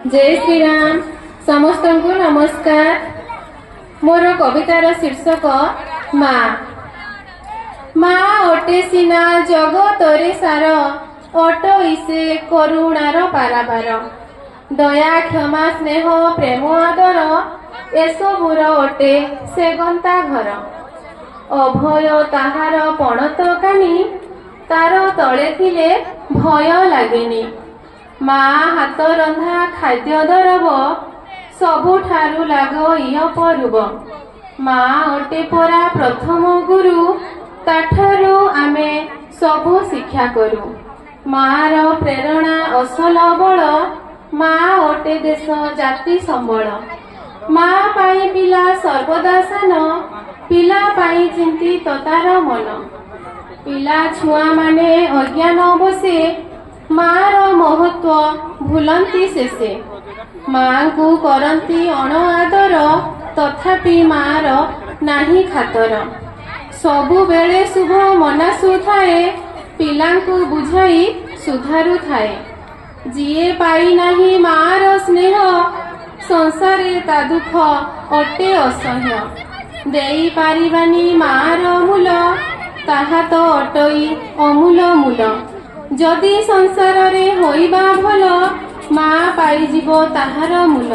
जय श्री राम। समस्त को नमस्कार। मोर कवितार शीर्षक माँ। माँ अटे सिना जगतरे सार, अटई से करुणार पाराबार। दया क्षमा स्नेह प्रेम आदर, एसबुर अटे से गंता घर। अभय ताहार पणत कानी, तार तले थिले भय लागेनी। माँ हाथ रंधा खाद्य दरब, सबुठारु लाग इह परुब। माँ अटे परा प्रथम गुरु, ताठारु आमे सबु शिक्षा करू। माँ रो प्रेरणा असल बल, माँ अटे देश जाति संबल। माँ पाई पिला सर्वदा सान, पिला पाई चिंतित तार मन। पिला छुआ माने अज्ञान बसे, माँ रो महत्व भूलंती शेषे। माँ को करंती अण आदर, तथापि माँ रो नाही खातर। सबु बेले शुभ मनासु थाए, पिलांकु बुझाई सुधारु थाए। जिए पाई नाही माँ रो स्नेह, संसारे ता दुख अटे असह्य। देई पारिबानी माँ रो मूल, ताहा तो अटई अमूल मूल। जदि संसार रे होइबा भल, माँ पाइजिब ताहार मूल।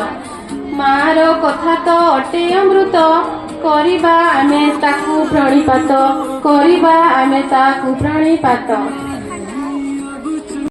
माँ रो कथा तो अटे अमृत, करिबा आमे ताकु प्रणिपात, करिबा आमे ताकु प्रणिपात।